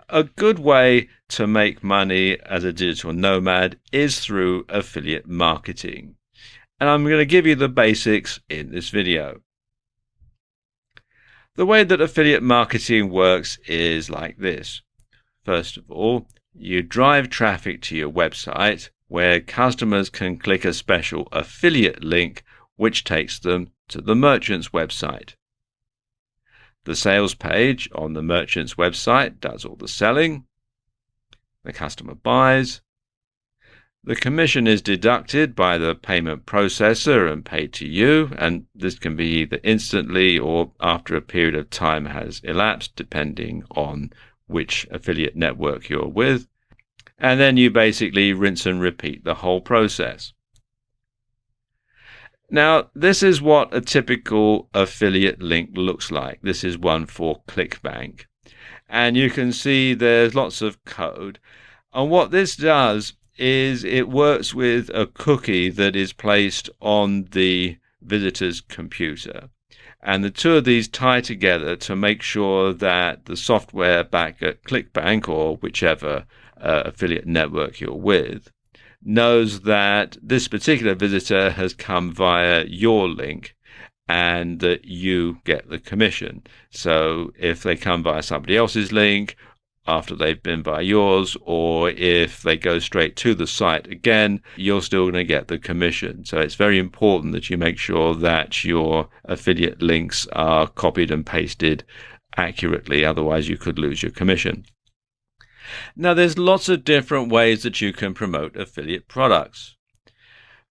A good way to make money as a digital nomad is through affiliate marketing. And I'm going to give you the basics in this video. The way that affiliate marketing works is like this. First of all, you drive traffic to your website where customers can click a special affiliate link which takes them to the merchant's website. The sales page on the merchant's website does all the selling. The customer buys. The commission is deducted by the payment processor and paid to you, and this can be either instantly or after a period of time has elapsed, depending on which affiliate network you're with. And then you basically rinse and repeat the whole process. Now, this is what a typical affiliate link looks like. This is one for ClickBank. And you can see there's lots of code. And what this does is it works with a cookie that is placed on the visitor's computer. And the two of these tie together to make sure that the software back at ClickBank or whichever affiliate network you're with knows that this particular visitor has come via your link and that you get the commission. So if they come via somebody else's link after they've been via yours, or if they go straight to the site again, you're still going to get the commission. So it's very important that you make sure that your affiliate links are copied and pasted accurately, otherwise you could lose your commission. Now, there's lots of different ways that you can promote affiliate products.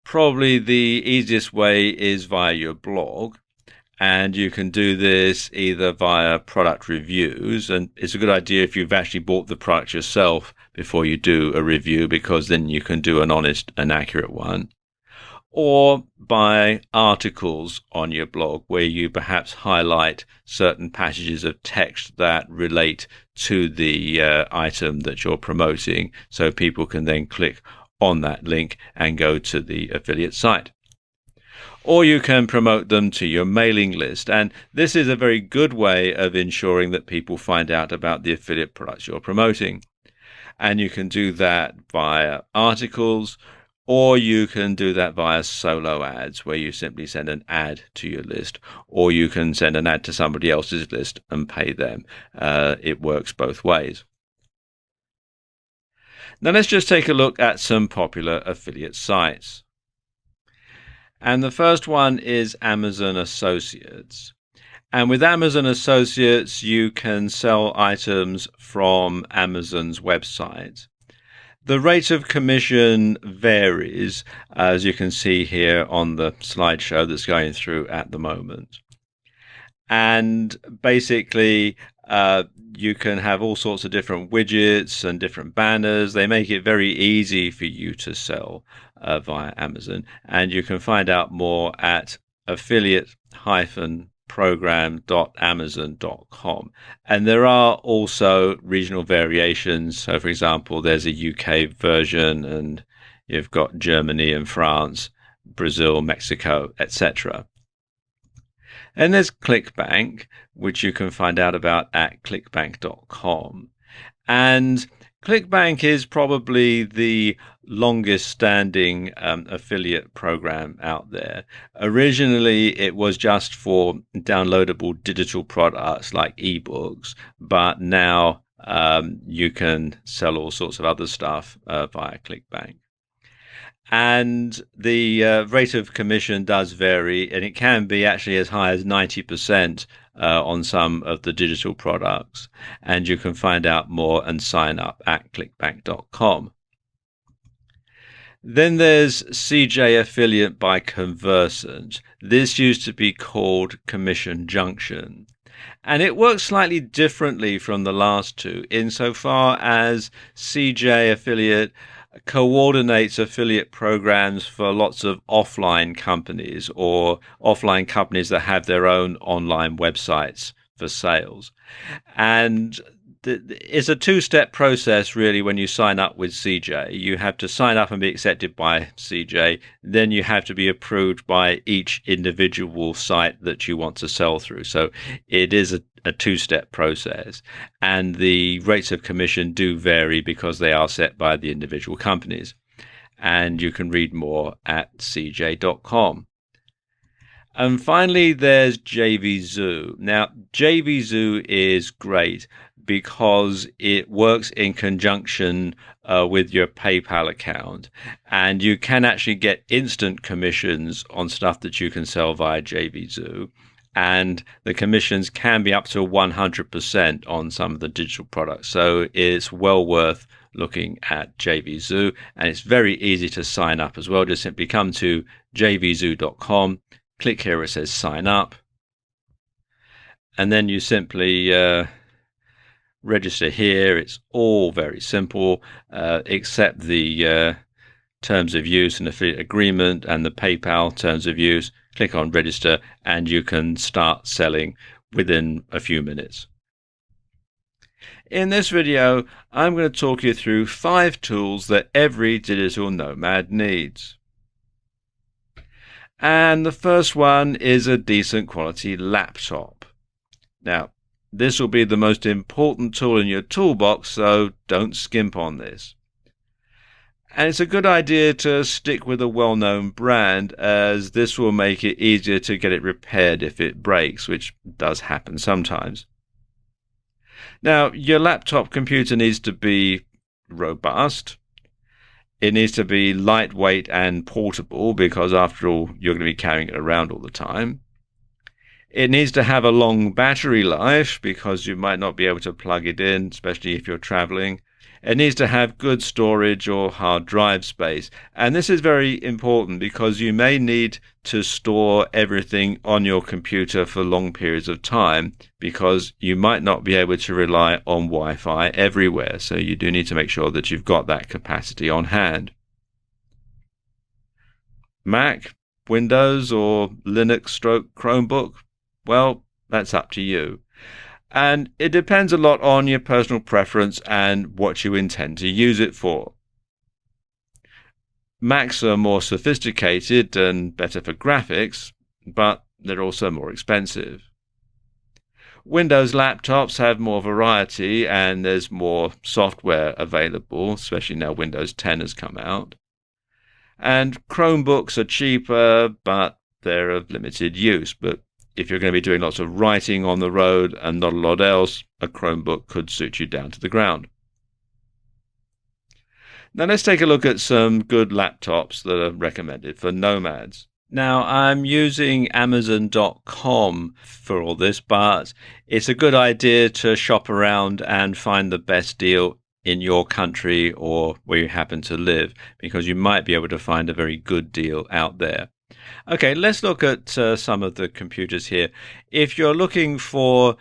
Probably the easiest way is via your blog, and you can do this either via product reviews, and it's a good idea if you've actually bought the product yourself before you do a review, because then you can do an honest and accurate one, or by articles on your blog where you perhaps highlight certain passages of text that relate to the item that you're promoting, so people can then click on that link and go to the affiliate site. Or you can promote them to your mailing list, and this is a very good way of ensuring that people find out about the affiliate products you're promoting. And you can do that via articles, or you can do that via solo ads, where you simply send an ad to your list, or you can send an ad to somebody else's list and pay them. It works both ways. Now let's just take a look at some popular affiliate sites. And the first one is Amazon Associates. And with Amazon Associates, you can sell items from Amazon's website. The rate of commission varies, as you can see here on the slideshow that's going through at the moment. And basically, you can have all sorts of different widgets and different banners. They make it very easy for you to sell via Amazon. And you can find out more at affiliate-program.amazon.com. And there are also regional variations. So, for example, there's a UK version, and you've got Germany and France, Brazil, Mexico, etc. And there's ClickBank, which you can find out about at clickbank.com. And ClickBank is probably the longest standing affiliate program out there. Originally, it was just for downloadable digital products like ebooks, but now you can sell all sorts of other stuff via ClickBank. And the rate of commission does vary, and it can be actually as high as 90% on some of the digital products. And you can find out more and sign up at clickbank.com. Then there's CJ Affiliate by Conversant. This used to be called Commission Junction. And it works slightly differently from the last two, insofar as CJ Affiliate coordinates affiliate programs for lots of offline companies, or offline companies that have their own online websites for sales. And it's a two-step process, really, when you sign up with CJ. You have to sign up and be accepted by CJ. Then you have to be approved by each individual site that you want to sell through. So it is a a two-step process, and the rates of commission do vary because they are set by the individual companies. And you can read more at cj.com. And finally, there's JVZoo. Now, JVZoo is great because it works in conjunction with your PayPal account, and you can actually get instant commissions on stuff that you can sell via JVZoo. And the commissions can be up to 100% on some of the digital products. So it's well worth looking at JVZoo, and it's very easy to sign up as well. Just simply come to jvzoo.com, click here where it says sign up, and then you simply register here. It's all very simple, except the terms of use and affiliate agreement and the PayPal terms of use. Click on register and you can start selling within a few minutes. In this video, I'm going to talk you through 5 tools that every digital nomad needs. And the first one is a decent quality laptop. Now, this will be the most important tool in your toolbox, so don't skimp on this. And it's a good idea to stick with a well-known brand, as this will make it easier to get it repaired if it breaks, which does happen sometimes. Now, your laptop computer needs to be robust. It needs to be lightweight and portable because, after all, you're going to be carrying it around all the time. It needs to have a long battery life because you might not be able to plug it in, especially if you're traveling. It needs to have good storage or hard drive space. And this is very important because you may need to store everything on your computer for long periods of time because you might not be able to rely on Wi-Fi everywhere. So you do need to make sure that you've got that capacity on hand. Mac, Windows, or Linux/Chromebook? Well, that's up to you. And it depends a lot on your personal preference and what you intend to use it for. Macs are more sophisticated and better for graphics, but they're also more expensive. Windows laptops have more variety and there's more software available, especially now Windows 10 has come out. And Chromebooks are cheaper, but they're of limited use. But if you're going to be doing lots of writing on the road and not a lot else, a Chromebook could suit you down to the ground. Now let's take a look at some good laptops that are recommended for nomads. Now I'm using Amazon.com for all this, but it's a good idea to shop around and find the best deal in your country or where you happen to live, because you might be able to find a very good deal out there. Okay, let's look at some of the computers here. If you're looking for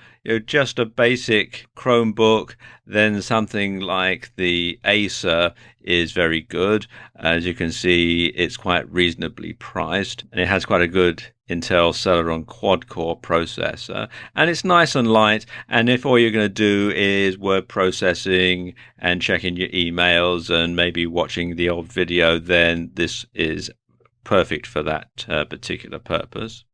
just a basic Chromebook, then something like the Acer is very good. As you can see, it's quite reasonably priced, and it has quite a good Intel Celeron quad-core processor, and it's nice and light. And if all you're going to do is word processing and checking your emails and maybe watching the old video, then this is perfect for that particular purpose.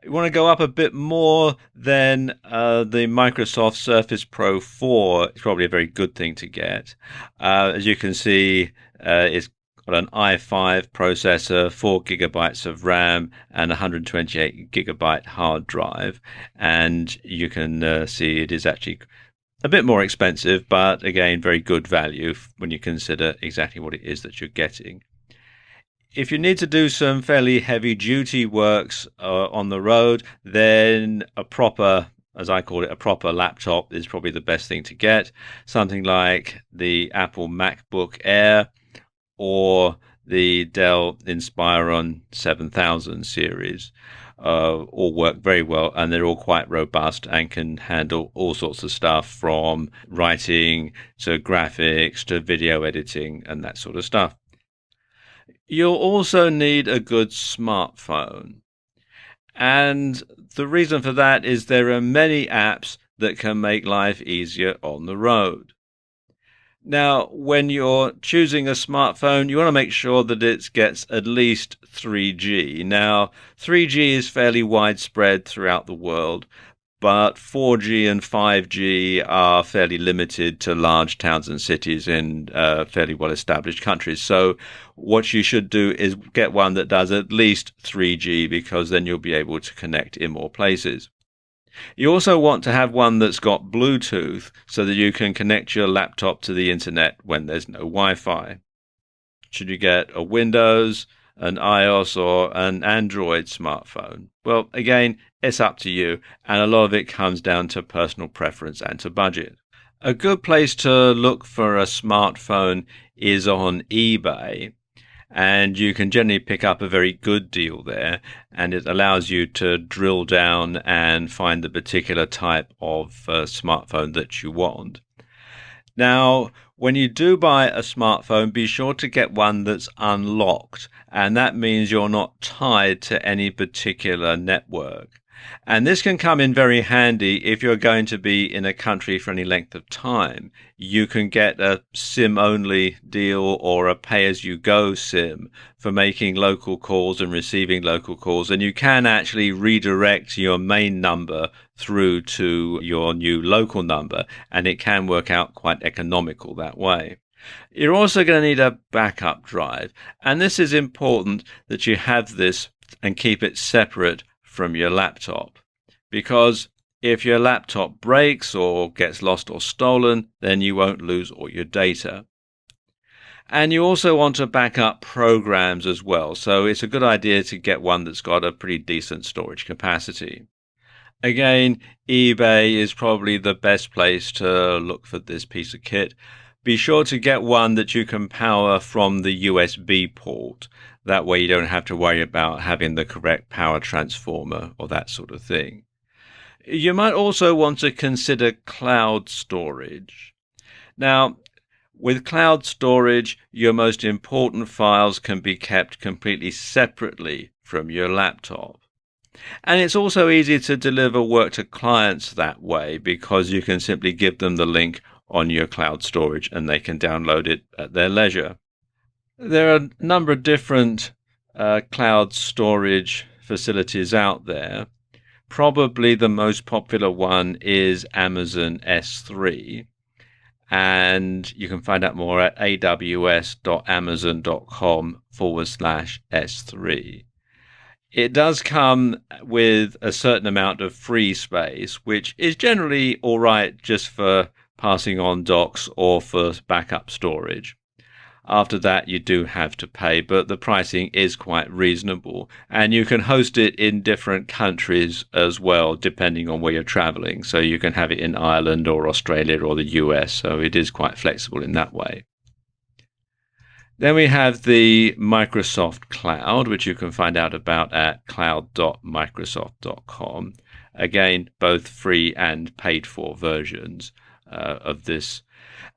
You want to go up a bit more, then the Microsoft Surface Pro 4 is probably a very good thing to get. As you can see, it's got an i5 processor, 4 gigabytes of RAM, and 128 gigabyte hard drive. And you can see it is actually a bit more expensive, but again, very good value when you consider exactly what it is that you're getting. If you need to do some fairly heavy-duty works on the road, then a proper, as I call it, a proper laptop is probably the best thing to get. Something like the Apple MacBook Air or the Dell Inspiron 7000 series. All work very well, and they're all quite robust and can handle all sorts of stuff, from writing to graphics to video editing and that sort of stuff. You'll also need a good smartphone. And the reason for that is there are many apps that can make life easier on the road. Now, when you're choosing a smartphone, you want to make sure that it gets at least 3G. Now, 3G is fairly widespread throughout the world, but 4G and 5G are fairly limited to large towns and cities in fairly well-established countries. So what you should do is get one that does at least 3G, because then you'll be able to connect in more places. You also want to have one that's got Bluetooth so that you can connect your laptop to the internet when there's no Wi-Fi. Should you get a Windows, an iOS, or an Android smartphone? Well, again, it's up to you, and a lot of it comes down to personal preference and to budget. A good place to look for a smartphone is on eBay, and you can generally pick up a very good deal there, and it allows you to drill down and find the particular type of smartphone that you want. Now, when you do buy a smartphone, be sure to get one that's unlocked, and that means you're not tied to any particular network. And this can come in very handy if you're going to be in a country for any length of time. You can get a SIM-only deal or a pay-as-you-go SIM for making local calls and receiving local calls, and you can actually redirect your main number through to your new local number, and it can work out quite economical that way. You're also going to need a backup drive, and this is important that you have this and keep it separate from your laptop, because if your laptop breaks or gets lost or stolen, then you won't lose all your data. And you also want to back up programs as well, so it's a good idea to get one that's got a pretty decent storage capacity. Again, eBay is probably the best place to look for this piece of kit. Be sure to get one that you can power from the USB port. That way you don't have to worry about having the correct power transformer or that sort of thing. You might also want to consider cloud storage. Now, with cloud storage, your most important files can be kept completely separately from your laptop. And it's also easy to deliver work to clients that way, because you can simply give them the link on your cloud storage and they can download it at their leisure. There are a number of different cloud storage facilities out there. Probably the most popular one is Amazon S3, and you can find out more at aws.amazon.com/S3. It does come with a certain amount of free space, which is generally all right just for passing on docs or for backup storage. After that, you do have to pay, but the pricing is quite reasonable, and you can host it in different countries as well, depending on where you're traveling. So you can have it in Ireland or Australia or the US, so it is quite flexible in that way. Then we have the Microsoft Cloud, which you can find out about at cloud.microsoft.com. Again, both free and paid for versions of this.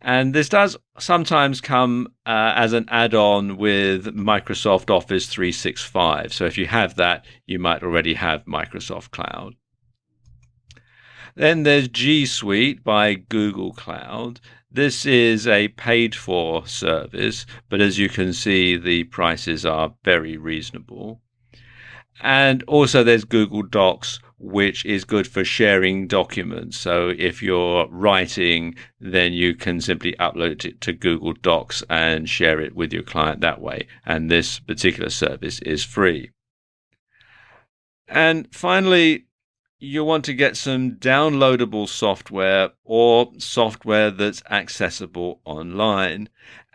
And this does sometimes come as an add-on with Microsoft Office 365. So if you have that, you might already have Microsoft Cloud. Then there's G Suite by Google Cloud. This is a paid-for service, but as you can see, the prices are very reasonable. And also there's Google Docs, which is good for sharing documents. So if you're writing, then you can simply upload it to Google Docs and share it with your client that way. And this particular service is free. And finally, you want to get some downloadable software or software that's accessible online.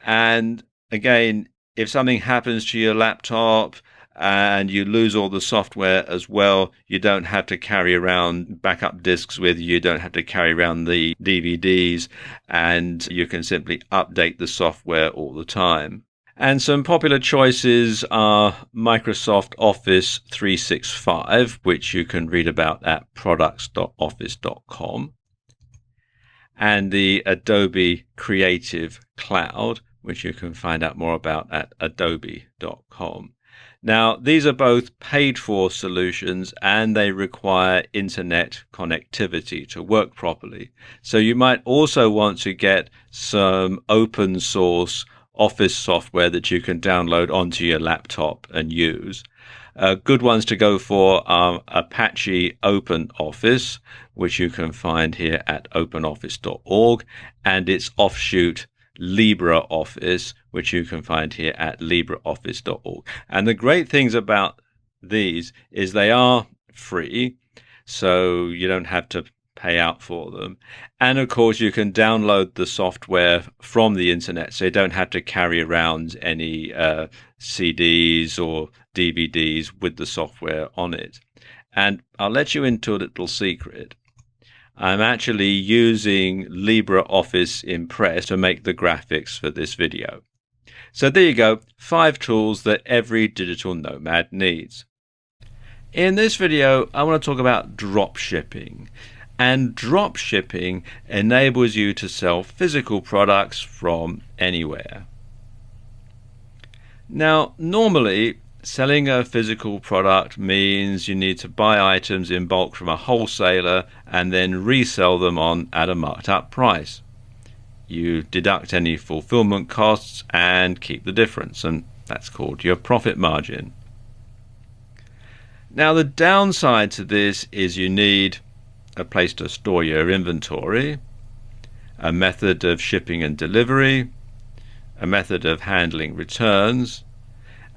And again, if something happens to your laptop and you lose all the software as well, you don't have to carry around backup disks with you, you don't have to carry around the DVDs, and you can simply update the software all the time. And some popular choices are Microsoft Office 365, which you can read about at products.office.com, and the Adobe Creative Cloud, which you can find out more about at adobe.com. Now, these are both paid-for solutions, and they require internet connectivity to work properly. So you might also want to get some open source Office software that you can download onto your laptop and use. Good ones to go for are Apache OpenOffice, which you can find here at openoffice.org, and its offshoot LibreOffice, which you can find here at libreoffice.org. And the great things about these is they are free, so you don't have to pay out for them. And of course, you can download the software from the internet, so you don't have to carry around any CDs or DVDs with the software on it. And I'll let you into a little secret. I'm actually using LibreOffice Impress to make the graphics for this video. So there you go, 5 tools that every digital nomad needs. In this video, I want to talk about drop shipping. And drop shipping enables you to sell physical products from anywhere. Now, normally, selling a physical product means you need to buy items in bulk from a wholesaler and then resell them on at a marked up price. You deduct any fulfillment costs and keep the difference, and that's called your profit margin. Now, the downside to this is you need a place to store your inventory, a method of shipping and delivery, a method of handling returns,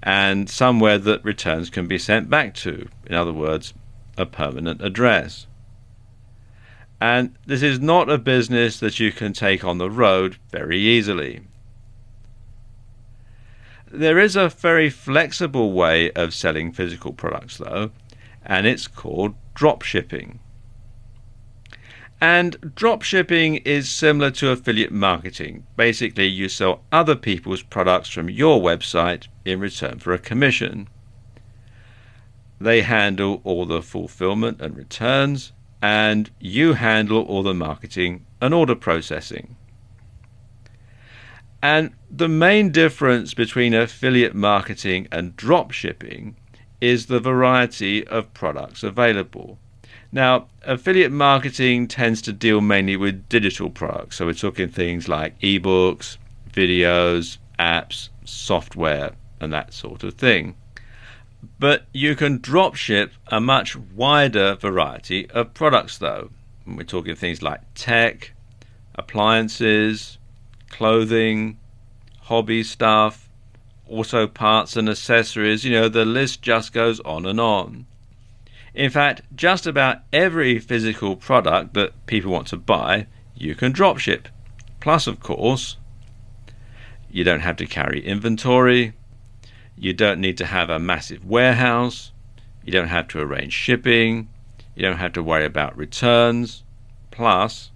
and somewhere that returns can be sent back to. In other words, a permanent address. And this is not a business that you can take on the road very easily. There is a very flexible way of selling physical products though, and it's called drop shipping. And drop shipping is similar to affiliate marketing. Basically, you sell other people's products from your website in return for a commission. They handle all the fulfillment and returns, and you handle all the marketing and order processing. And the main difference between affiliate marketing and drop shipping is the variety of products available. Now, affiliate marketing tends to deal mainly with digital products, so we're talking things like ebooks, videos, apps, software, and that sort of thing. But you can drop ship a much wider variety of products though. We're talking things like tech, appliances, clothing, hobby stuff, auto parts and accessories, the list just goes on and on. In fact, just about every physical product that people want to buy, you can drop ship. Plus, of course, you don't have to carry inventory, you don't need to have a massive warehouse, you don't have to arrange shipping, you don't have to worry about returns. Plus,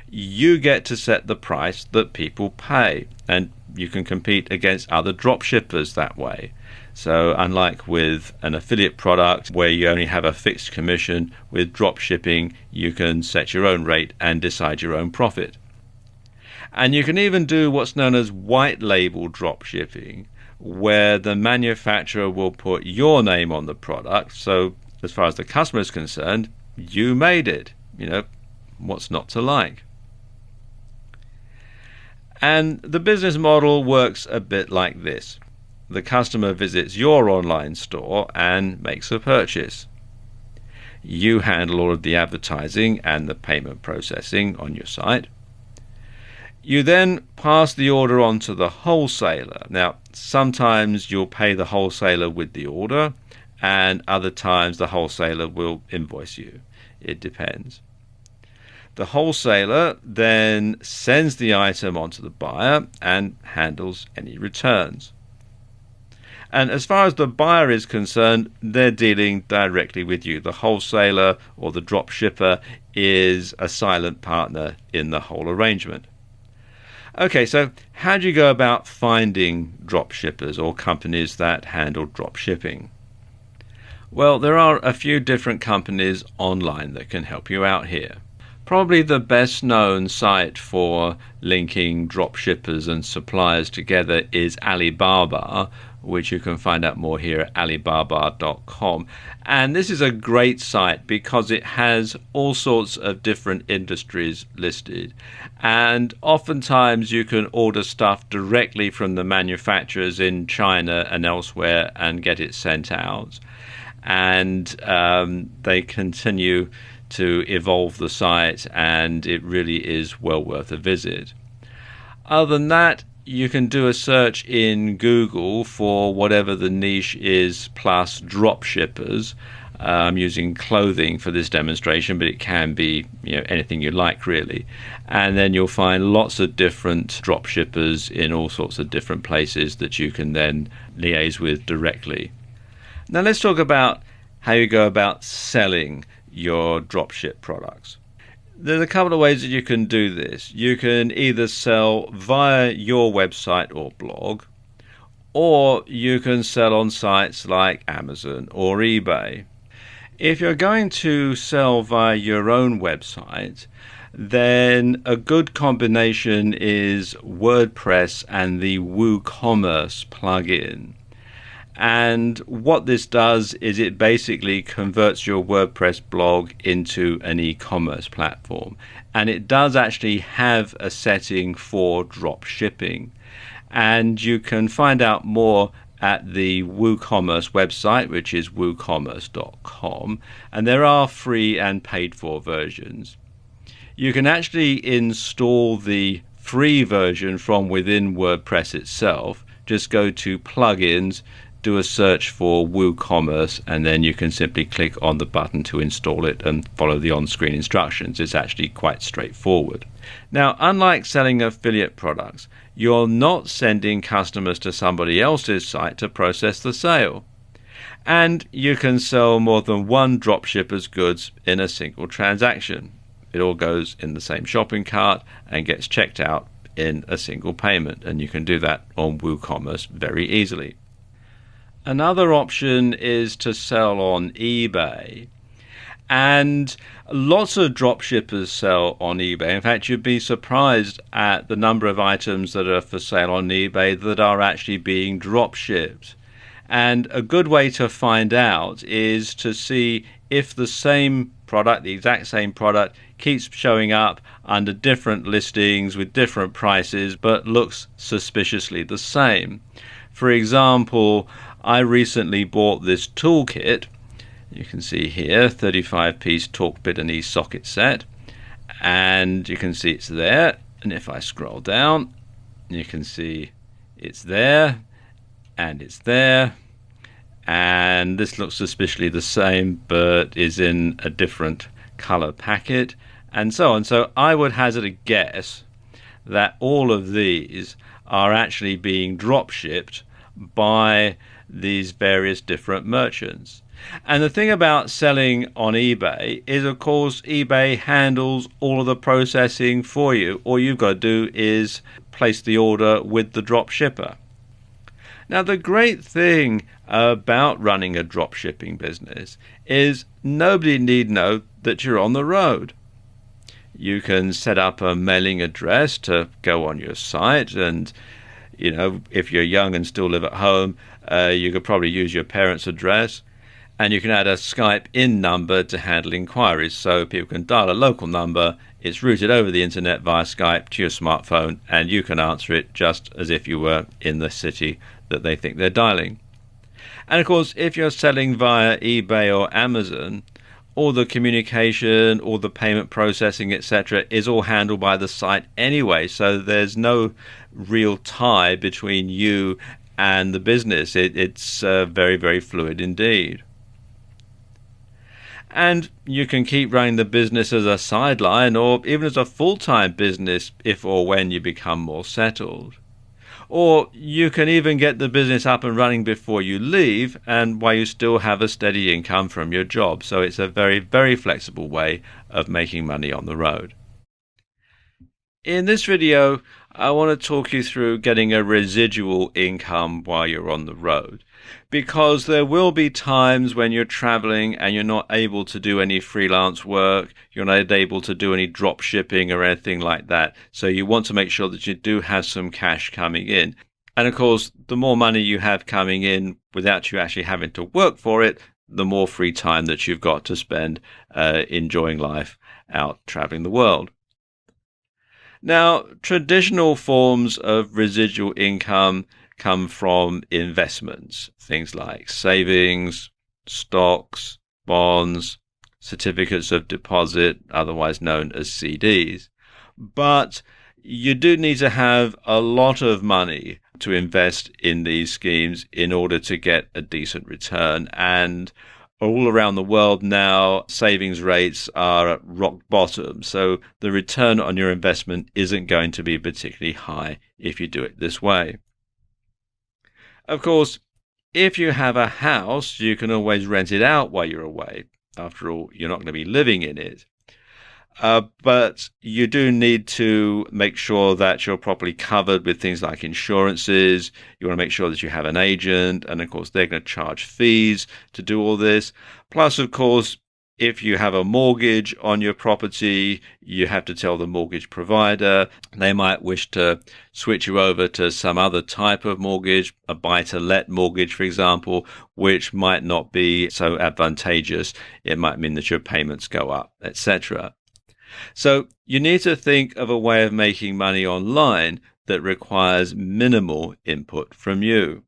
you get to set the price that people pay, and you can compete against other drop shippers that way. So unlike with an affiliate product where you only have a fixed commission, with drop shipping you can set your own rate and decide your own profit. And you can even do what's known as white label drop shipping, where the manufacturer will put your name on the product, so as far as the customer is concerned, you made it. What's not to like? And the business model works a bit like this. The customer visits your online store and makes a purchase. You handle all of the advertising and the payment processing on your site. You then pass the order on to the wholesaler. Now, sometimes you'll pay the wholesaler with the order, and other times the wholesaler will invoice you. It depends. The wholesaler then sends the item onto the buyer and handles any returns. And as far as the buyer is concerned, they're dealing directly with you. The wholesaler or the drop shipper is a silent partner in the whole arrangement. Okay, so how do you go about finding drop shippers or companies that handle drop shipping? Well, there are a few different companies online that can help you out here. Probably the best known site for linking drop shippers and suppliers together is Alibaba, which you can find out more here at alibaba.com. And this is a great site because it has all sorts of different industries listed. And oftentimes you can order stuff directly from the manufacturers in China and elsewhere and get it sent out. And they continue to evolve the site, and it really is well worth a visit. Other than that, you can do a search in Google for whatever the niche is, plus drop shippers. I'm using clothing for this demonstration, but it can be anything you like really. And then you'll find lots of different drop shippers in all sorts of different places that you can then liaise with directly. Now let's talk about how you go about selling your dropship products. There's a couple of ways that you can do this. You can either sell via your website or blog, or you can sell on sites like Amazon or eBay. If you're going to sell via your own website, then a good combination is WordPress and the WooCommerce plugin. And what this does is it basically converts your WordPress blog into an e-commerce platform. And it does actually have a setting for drop shipping. And you can find out more at the WooCommerce website, which is woocommerce.com. And there are free and paid for versions. You can actually install the free version from within WordPress itself. Just go to plugins, do a search for WooCommerce, and then you can simply click on the button to install it and follow the on-screen instructions. It's actually quite straightforward. Now, unlike selling affiliate products, you're not sending customers to somebody else's site to process the sale. And you can sell more than one dropshipper's goods in a single transaction. It all goes in the same shopping cart and gets checked out in a single payment, and you can do that on WooCommerce very easily. Another option is to sell on eBay, and lots of dropshippers sell on eBay. In fact, you'd be surprised at the number of items that are for sale on eBay that are actually being dropshipped. And a good way to find out is to see if the same product, the exact same product, keeps showing up under different listings with different prices but looks suspiciously the same. For example, I recently bought this toolkit. You can see here, 35-piece torque bit and e-socket set, and you can see it's there. And if I scroll down, you can see it's there, and it's there, and this looks suspiciously the same but is in a different color packet, and so on. So I would hazard a guess that all of these are actually being drop shipped by these various different merchants. And the thing about selling on eBay is, of course, eBay handles all of the processing for you. All you've got to do is place the order with the drop shipper. Now, the great thing about running a drop shipping business is nobody need know that you're on the road. You can set up a mailing address to go on your site, and if you're young and still live at home, you could probably use your parents' address, and you can add a Skype in number to handle inquiries, so people can dial a local number. It's routed over the internet via Skype to your smartphone, and you can answer it just as if you were in the city that they think they're dialing. And of course, if you're selling via eBay or Amazon, all the communication, all the payment processing, etc., is all handled by the site anyway, so there's no real tie between you and the business. It's very, very fluid indeed. And you can keep running the business as a sideline or even as a full-time business if or when you become more settled. Or you can even get the business up and running before you leave, and while you still have a steady income from your job. So it's a very, very flexible way of making money on the road. In this video, I want to talk you through getting a residual income while you're on the road, because there will be times when you're traveling and you're not able to do any freelance work, you're not able to do any drop shipping or anything like that. So you want to make sure that you do have some cash coming in. And of course, the more money you have coming in without you actually having to work for it, the more free time that you've got to spend enjoying life out traveling the world. Now, traditional forms of residual income come from investments, things like savings, stocks, bonds, certificates of deposit, otherwise known as CDs. But you do need to have a lot of money to invest in these schemes in order to get a decent return. And all around the world now, savings rates are at rock bottom. So the return on your investment isn't going to be particularly high if you do it this way. Of course, if you have a house, you can always rent it out while you're away. After all, you're not going to be living in it. But you do need to make sure that you're properly covered with things like insurances. You want to make sure that you have an agent, and of course, they're going to charge fees to do all this. Plus, of course, if you have a mortgage on your property, you have to tell the mortgage provider. They might wish to switch you over to some other type of mortgage, a buy-to-let mortgage, for example, which might not be so advantageous. It might mean that your payments go up, etc. So you need to think of a way of making money online that requires minimal input from you.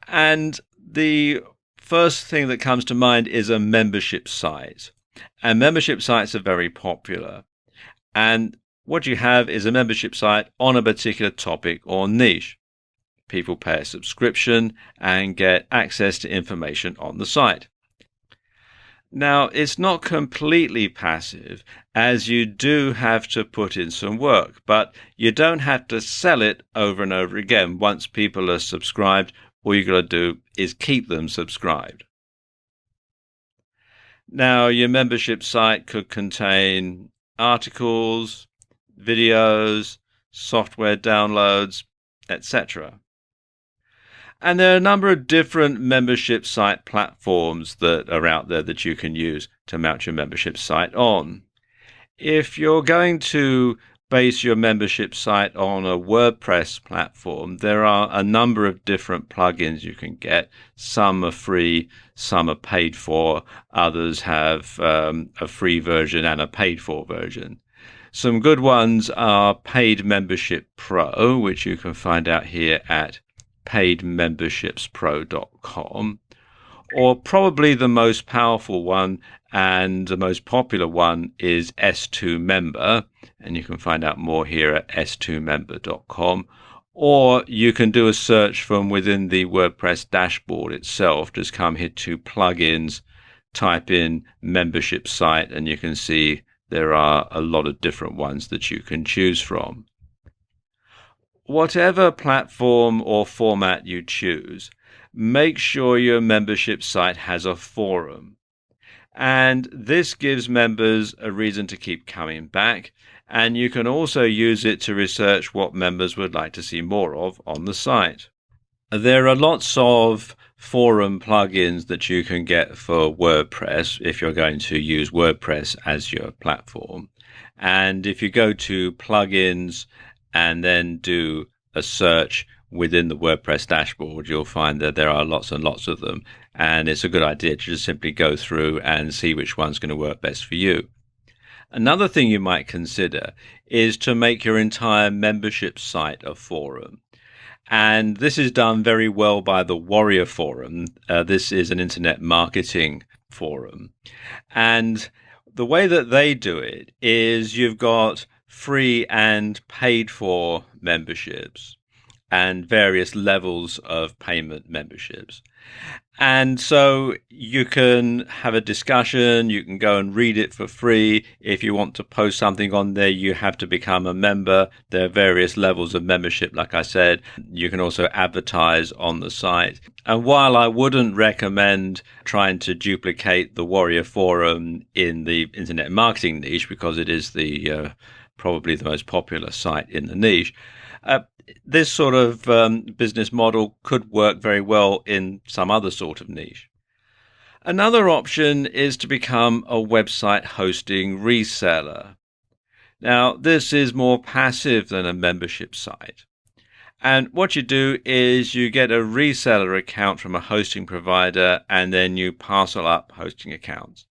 And the first thing that comes to mind is a membership site. And membership sites are very popular. And what you have is a membership site on a particular topic or niche. People pay a subscription and get access to information on the site. Now, it's not completely passive, as you do have to put in some work, but you don't have to sell it over and over again. Once people are subscribed, all you got to do is keep them subscribed. Now, your membership site could contain articles, videos, software downloads, etc. And there are a number of different membership site platforms that are out there that you can use to mount your membership site on. If you're going to base your membership site on a WordPress platform, there are a number of different plugins you can get. Some are free, some are paid for, others have a free version and a paid for version. Some good ones are Paid Membership Pro, which you can find out here at paidmembershipspro.com, or probably the most powerful one and the most popular one is S2 Member, and you can find out more here at s2member.com, or you can do a search from within the WordPress dashboard itself. Just come here to plugins, type in membership site, and you can see there are a lot of different ones that you can choose from. Whatever platform or format you choose, make sure your membership site has a forum. And this gives members a reason to keep coming back. And you can also use it to research what members would like to see more of on the site. There are lots of forum plugins that you can get for WordPress if you're going to use WordPress as your platform. And if you go to plugins and then do a search within the WordPress dashboard, you'll find that there are lots and lots of them. And it's a good idea to just simply go through and see which one's going to work best for you. Another thing you might consider is to make your entire membership site a forum. And this is done very well by the Warrior Forum. This is an internet marketing forum. And the way that they do it is you've got free and paid for memberships and various levels of payment memberships. And so you can have a discussion, you can go and read it for free. If you want to post something on there, you have to become a member. There are various levels of membership, like I said. You can also advertise on the site. And while I wouldn't recommend trying to duplicate the Warrior Forum in the internet marketing niche, because it is the probably the most popular site in the niche, this sort of business model could work very well in some other sort of niche. Another option is to become a website hosting reseller. Now, this is more passive than a membership site. And what you do is you get a reseller account from a hosting provider, and then you parcel up hosting accounts.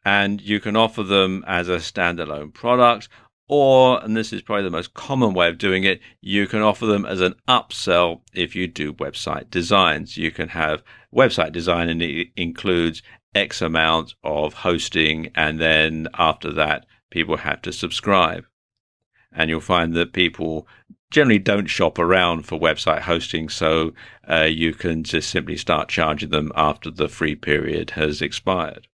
And you can offer them as a standalone product, or, and this is probably the most common way of doing it, you can offer them as an upsell if you do website designs. You can have website design, and it includes X amount of hosting, and then after that, people have to subscribe. And you'll find that people generally don't shop around for website hosting, so you can just simply start charging them after the free period has expired.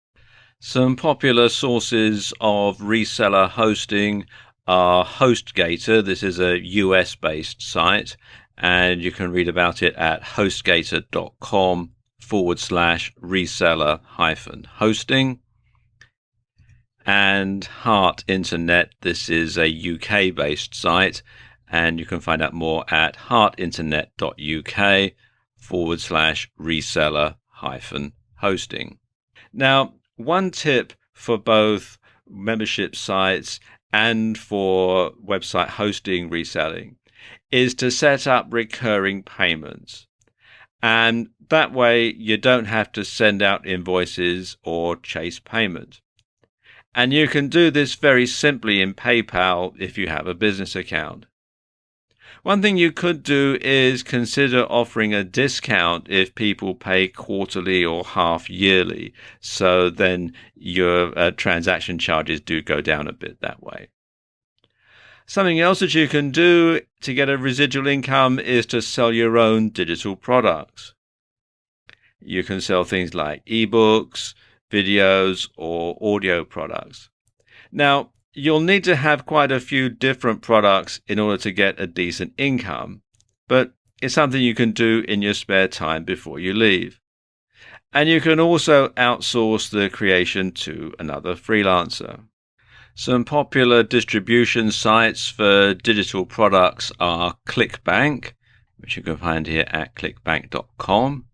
Some popular sources of reseller hosting are HostGator. This is a US-based site, and you can read about it at hostgator.com/reseller-hosting. And Heart Internet. This is a UK-based site, and you can find out more at heartinternet.uk/reseller-hosting. Now, one tip for both membership sites and for website hosting reselling is to set up recurring payments. And that way you don't have to send out invoices or chase payment. And you can do this very simply in PayPal if you have a business account. One thing you could do is consider offering a discount if people pay quarterly or half yearly. So then your transaction charges do go down a bit that way. Something else that you can do to get a residual income is to sell your own digital products. You can sell things like ebooks, videos, or audio products. Now, you'll need to have quite a few different products in order to get a decent income, but it's something you can do in your spare time before you leave. And you can also outsource the creation to another freelancer. Some popular distribution sites for digital products are ClickBank, which you can find here at clickbank.com,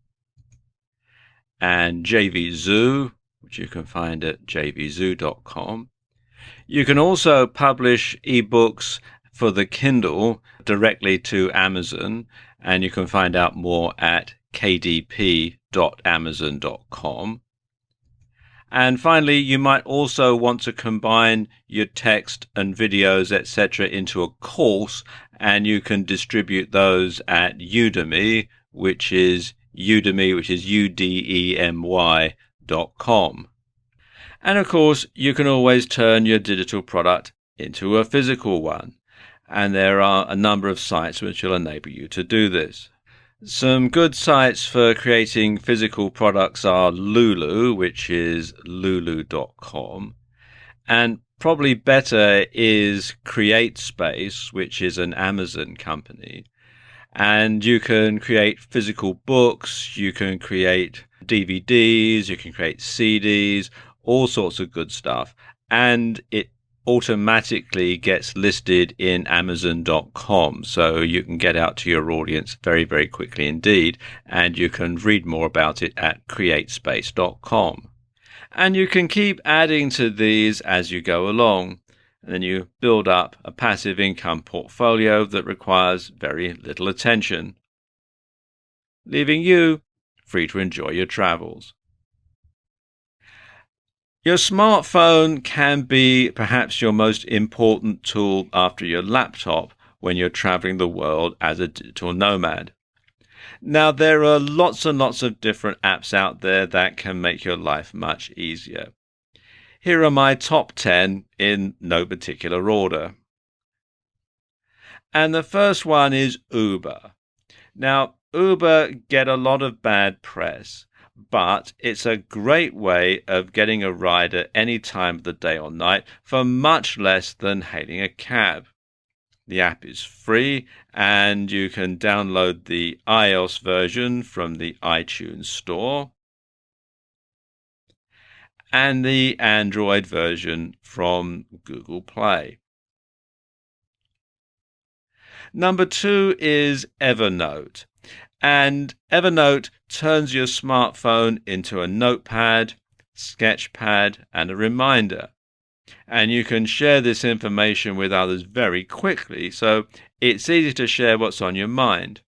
and JVZoo, which you can find at jvzoo.com. You can also publish ebooks for the Kindle directly to Amazon, and you can find out more at kdp.amazon.com. And finally, you might also want to combine your text and videos, etc., into a course, and you can distribute those at Udemy, which is udemy.com. And of course, you can always turn your digital product into a physical one. And there are a number of sites which will enable you to do this. Some good sites for creating physical products are Lulu, which is lulu.com. And probably better is CreateSpace, which is an Amazon company. And you can create physical books, you can create DVDs, you can create CDs, all sorts of good stuff. And it automatically gets listed in Amazon.com. So you can get out to your audience very, very quickly indeed. And you can read more about it at createspace.com. And you can keep adding to these as you go along. And then you build up a passive income portfolio that requires very little attention, leaving you free to enjoy your travels. Your smartphone can be perhaps your most important tool after your laptop when you're traveling the world as a digital nomad. Now, there are lots and lots of different apps out there that can make your life much easier. Here are my top 10 in no particular order. And the first one is Uber. Now, Uber get a lot of bad press, but it's a great way of getting a ride at any time of the day or night for much less than hailing a cab. The app is free, and you can download the iOS version from the iTunes Store and the Android version from Google Play. Number 2 is Evernote. And Evernote turns your smartphone into a notepad, sketchpad, and a reminder. And you can share this information with others very quickly, so it's easy to share what's on your mind.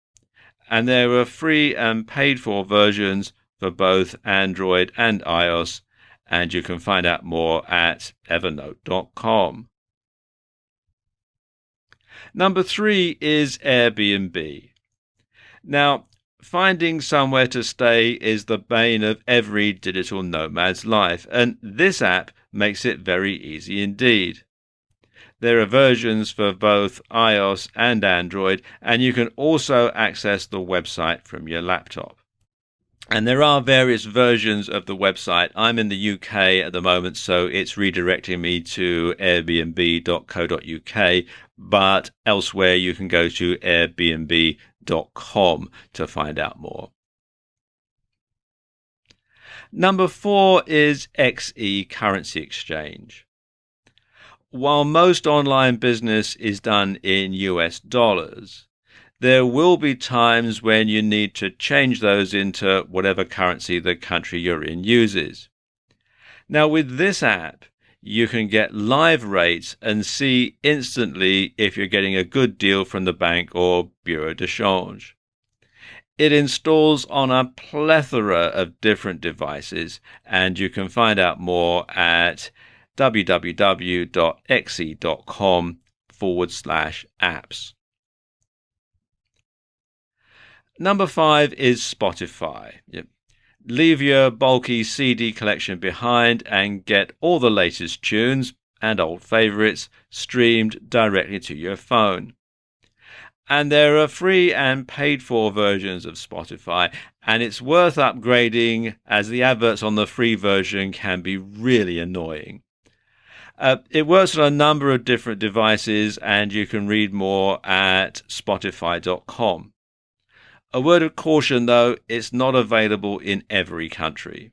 And there are free and paid for versions for both Android and iOS, and you can find out more at evernote.com. Number 3 is Airbnb. Now, finding somewhere to stay is the bane of every digital nomad's life, and this app makes it very easy indeed. There are versions for both iOS and Android, and you can also access the website from your laptop. And there are various versions of the website. I'm in the UK at the moment, so it's redirecting me to airbnb.co.uk, but elsewhere you can go to airbnb.com to find out more. Number 4 is XE Currency Exchange. While most online business is done in US dollars, there will be times when you need to change those into whatever currency the country you're in uses. Now, with this app, you can get live rates and see instantly if you're getting a good deal from the bank or bureau de change. It installs on a plethora of different devices, and you can find out more at www.xe.com/apps. Number 5 is Spotify. Leave your bulky CD collection behind and get all the latest tunes and old favorites streamed directly to your phone. And there are free and paid for versions of Spotify, and it's worth upgrading as the adverts on the free version can be really annoying. It works on a number of different devices, and you can read more at spotify.com. A word of caution though, it's not available in every country.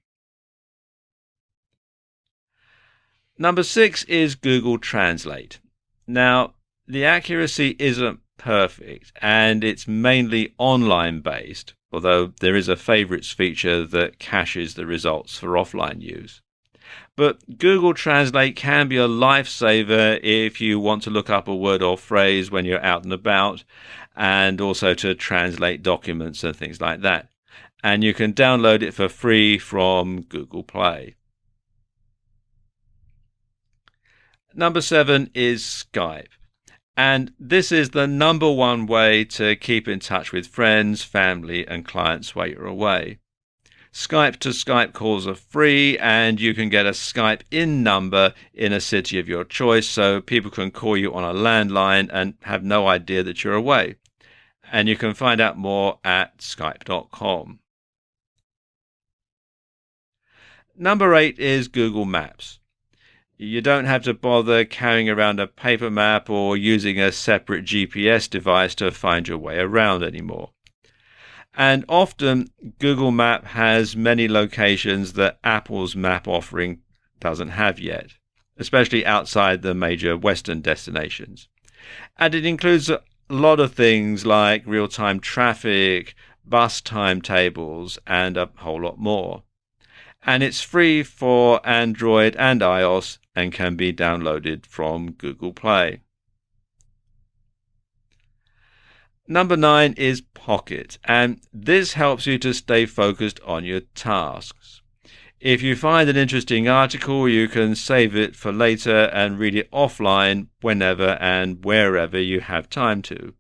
Number 6 is Google Translate. Now, the accuracy isn't perfect and it's mainly online based, although there is a favorites feature that caches the results for offline use. But Google Translate can be a lifesaver if you want to look up a word or phrase when you're out and about, and also to translate documents and things like that. And you can download it for free from Google Play. Number 7 is Skype. And this is the number one way to keep in touch with friends, family, and clients while you're away. Skype to Skype calls are free, and you can get a Skype in number in a city of your choice, so people can call you on a landline and have no idea that you're away. And you can find out more at skype.com. Number 8 is Google Maps. You don't have to bother carrying around a paper map or using a separate GPS device to find your way around anymore. And often Google Map has many locations that Apple's map offering doesn't have yet, especially outside the major Western destinations. And it includes a lot of things like real-time traffic, bus timetables, and a whole lot more. And it's free for Android and iOS and can be downloaded from Google Play. Number 9 is Pocket, and this helps you to stay focused on your tasks. If you find an interesting article, you can save it for later and read it offline whenever and wherever you have time to.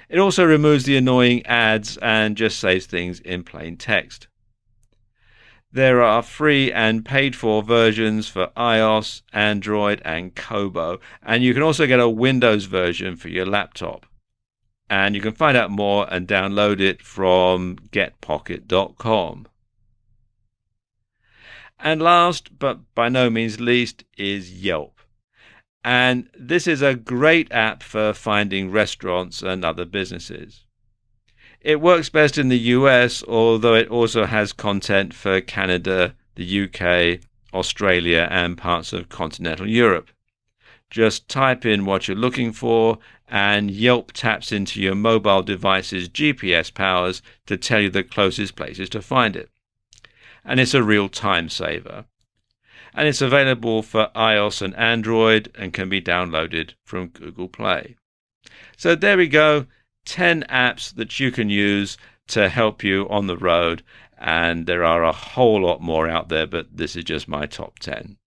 It also removes the annoying ads and just saves things in plain text. There are free and paid-for versions for iOS, Android, and Kobo, and you can also get a Windows version for your laptop. And you can find out more and download it from getpocket.com. And last, but by no means least, is Yelp. And this is a great app for finding restaurants and other businesses. It works best in the US, although it also has content for Canada, the UK, Australia, and parts of continental Europe. Just type in what you're looking for, and Yelp taps into your mobile device's GPS powers to tell you the closest places to find it. And it's a real time saver. and it's available for iOS and Android and can be downloaded from Google Play. So there we go, 10 apps that you can use to help you on the road, and there are a whole lot more out there, but this is just my top 10.